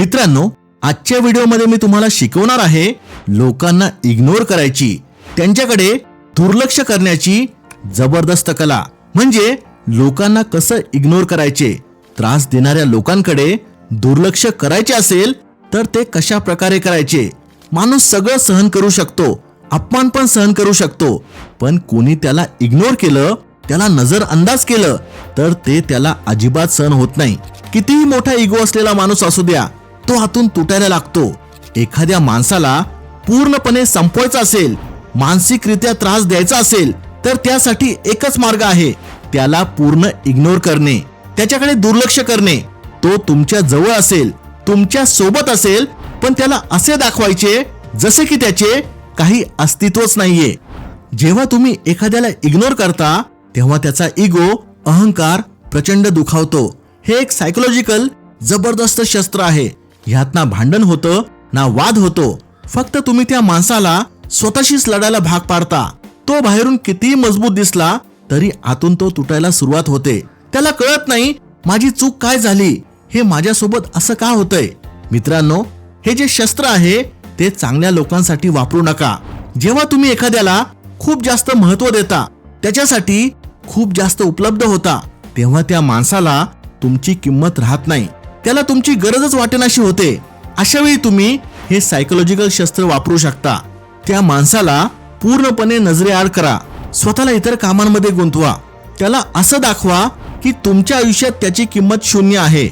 मित्रांनो, आजच्या व्हिडिओमध्ये मी तुम्हाला शिकवणार आहे लोकांना इग्नोर करायची, त्यांच्याकडे दुर्लक्ष करण्याची जबरदस्त कला. म्हणजे लोकांना कसं इग्नोर करायचे, त्रास देणाऱ्या लोकांकडे दुर्लक्ष करायचे असेल तर ते कशा प्रकारे करायचे. माणूस सगळं सहन करू शकतो, अपमान पण सहन करू शकतो, पण कोणी त्याला इग्नोर केलं, त्याला नजरअंदाज केलं तर ते त्याला अजिबात सहन होत नाही. कितीही मोठा इगो असलेला माणूस असू द्या, तो आतून तुटायला लागतो. एखाद्या माणसाला पूर्णपणे संपवायचं असेल, मानसिकरित्या त्रास द्यायचा असेल तर त्यासाठी एकच मार्ग आहे, त्याला पूर्ण इग्नोर करणे, त्याच्याकडे दुर्लक्ष करणे. तो तुमच्या जवळ असेल, तुमच्या सोबत असेल, पण त्याला असे दाखवायचे जसे की त्याचे काही अस्तित्वच नाहीये. जेव्हा तुम्ही एखाद्याला इग्नोर करता तेव्हा त्याचा इगो, अहंकार प्रचंड दुखावतो. हे एक सायकोलॉजिकल जबरदस्त शस्त्र आहे. ह्यात ना भांडण होतं ना वाद होतो, फक्त तुम्ही त्या माणसाला स्वतःशीच लढायला भाग पाडता. तो बाहेरून कितीही मजबूत दिसला तरी आतून तो तुटायला सुरुवात होते. त्याला कळत नाही माझी चूक काय झाली, हे माझ्यासोबत असं का होतंय. मित्रांनो, हे जे शस्त्र आहे ते चांगल्या लोकांसाठी वापरू नका. जेव्हा तुम्ही एखाद्याला खूप जास्त महत्त्व देता, त्याच्यासाठी खूप जास्त उपलब्ध होता, तेव्हा त्या माणसाला तुमची किंमत राहत नाही, त्याला तुमची गरजच वाटेनाशी होते. अशा वेळी तुम्ही हे सायकोलॉजिकल शस्त्र वापरू शकता. त्या माणसाला पूर्णपणे नजरेआड करा, स्वतःला इतर कामांमध्ये गुंतवा, त्याला असं दाखवा की तुमच्या आयुष्यात त्याची किंमत शून्य आहे.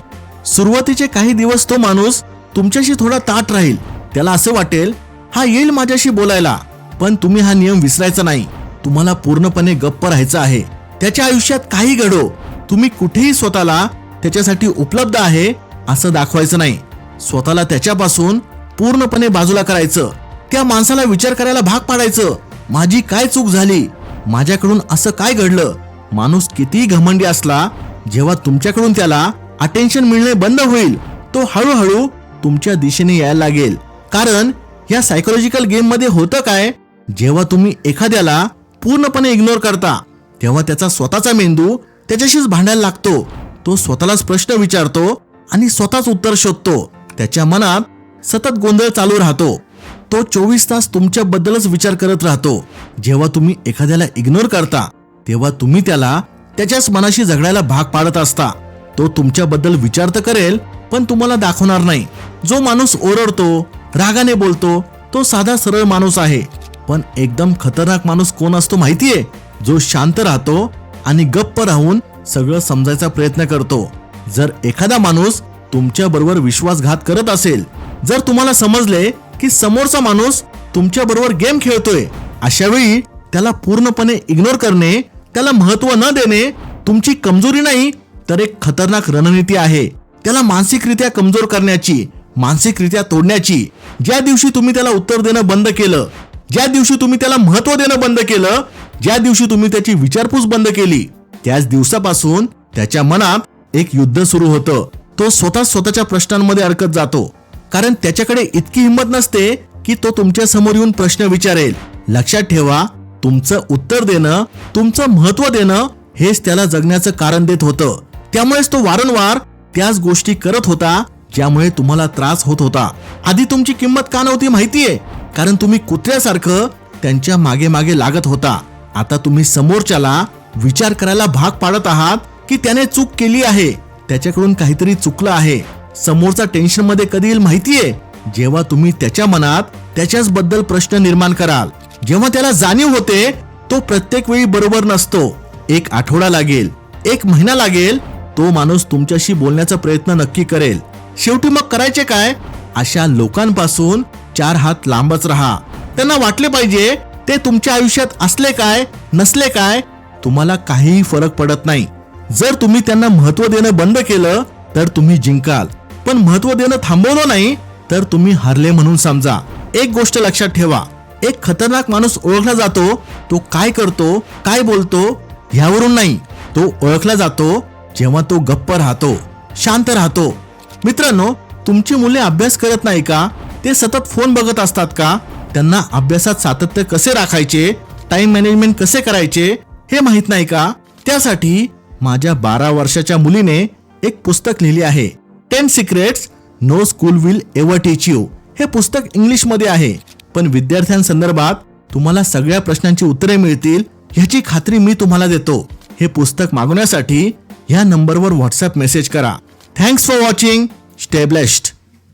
सुरुवातीचे काही दिवस तो माणूस तुमच्याशी थोडा ताठ राहील, त्याला असं वाटेल हा येईल माझ्याशी बोलायला, पण तुम्ही हा नियम विसरायचा नाही. तुम्हाला पूर्णपणे गप्प राहायचं आहे. त्याच्या आयुष्यात काही घडो, तुम्ही कुठेही स्वतःला त्याच्यासाठी उपलब्ध आहे असं दाखवायचं नाही. स्वतःला त्याच्यापासून पूर्णपणे बाजूला करायचं. त्या माणसाला विचार करायला भाग पाडायचं, माझी काय चूक झाली, माझ्याकडून असं काय घडलं. माणूस कितीही घमंडी असला, जेव्हा तुमच्याकडून त्याला अटेन्शन मिळणे बंद होईल, तो हळूहळू तुमच्या दिशेने यायला लागेल. कारण या सायकोलॉजिकल गेम मध्ये होतं काय, जेव्हा तुम्ही एखाद्याला पूर्णपणे इग्नोर करता तेव्हा त्याचा स्वतःचा मेंदू त्याच्याशीच भांडायला लागतो. तो स्वतःलाच प्रश्न विचारतो आणि स्वतःच उत्तर शोधतो. त्याच्या मनात सतत गोंधळ चालू राहतो. तो 24 तास तुमच्याबद्दलच विचार करत राहतो. जेव्हा तुम्ही एखाद्याला इग्नोर करता तेव्हा तुम्ही त्याला त्याच्याच मनाशी झगडायला भाग पाडत असता. तो तुमच्याबद्दल विचार तर करेल पण तुम्हाला दाखवणार नाही. जो माणूस ओरडतो, रागाने बोलतो, तो साधा सरळ माणूस आहे. पण एकदम खतरनाक माणूस कोण असतो माहितीये? जो शांत राहतो आणि गप्प राहून सगळं समजायचा प्रयत्न करतो. जर एखादा माणूस तुमच्या बरोबर विश्वासघात करत असेल, जर तुम्हाला समजले की समोरचा माणूस तुमच्या बरोबर गेम खेळतोय, अशा वेळी त्याला पूर्णपणे इग्नोर करणे, त्याला महत्त्व न देणे तुमची कमजोरी नाही तर एक खतरनाक रणनीती आहे. त्याला मानसिकरित्या कमजोर करण्याची, मानसिकरित्या तोडण्याची. ज्या दिवशी तुम्ही त्याला उत्तर देणं बंद केलं, ज्या दिवशी तुम्ही त्याला महत्त्व देणं बंद केलं, ज्या दिवशी तुम्ही त्याची विचारपूस बंद केली, त्याच दिवसापासून त्याच्या मनात एक युद्ध सुरू होतं. तो स्वतःच्या प्रश्नांमध्ये अडकत जातो. कारण त्याच्याकडे इतकी हिंमत नसते की तो तुमच्या समोर येऊन प्रश्न विचारेल. लक्षात ठेवा, तुमचं उत्तर देणं, तुमचं महत्त्व देणं हेच त्याला जगण्याचं कारण देत होतं. त्यामुळेच तो वारंवार त्याच गोष्टी करत होता ज्यामुळे तुम्हाला त्रास होत होता. आधी तुमची किंमत का नव्हती माहितीये? कारण तुम्ही कुत्र्यासारखं त्यांच्या मागे मागे लागत होता. आता तुम्ही समोरच्याला विचार करायला भाग पाडत आहात की त्याने चूक केली आहे, त्याच्याकडून काहीतरी चुकलं आहे. समोरचा टेन्शन मध्ये कधी येईल माहितीये? जेव्हा तुम्ही त्याच्या मनात त्याच्याच बद्दल प्रश्न निर्माण कराल. जेव्हा त्याला जाणीव होते तो प्रत्येक वेळी बरोबर नसतो. एक आठवडा लागेल, एक महिना लागेल, तो माणूस तुमच्याशी बोलण्याचा प्रयत्न नक्की करेल. शेवटी मग करायचे काय? अशा लोकांपासून 4 हात लांबच राहा. त्यांना वाटले पाहिजे ते तुमच्या आयुष्यात असले काय नसले काय, तुम्हाला काहीही फरक पडत नाही. जर तुम्ही त्यांना महत्त्व देणं बंद केलं तर तुम्ही जिंकाल, पण महत्त्व देणं थांबवलं नाही तर तुम्ही हारले म्हणून समजा. एक गोष्ट लक्षात ठेवा, एक खतरनाक माणूस ओळखला जातो तो काय करतो, काय बोलतो ह्यावरून नाही. तो ओळखला जातो जेव्हा तो गप्प राहतो, शांत राहतो. मित्रांनो, तुमची मुले अभ्यास करत नाही का? ते सतत फोन बघत असतात का? त्यांना अभ्यासात सातत्य कसे राखायचे, टाइम मॅनेजमेंट कसे करायचे हे माहित नाही का? त्यासाठी माझ्या 12 वर्षाच्या मुलीने एक पुस्तक लिहिले आहे, 10 secrets no school will ever teach you. हे पुस्तक इंग्लिशमध्ये आहे, पण विद्यार्थ्यांसंदर्भात तुम्हाला सगळ्या प्रश्नांची उत्तरे मिळतील ह्याची खात्री मी तुम्हाला देतो. हे पुस्तक मागवण्यासाठी ह्या नंबरवर व्हॉट्सअप मेसेज करा. Thanks for watching. Stay blessed.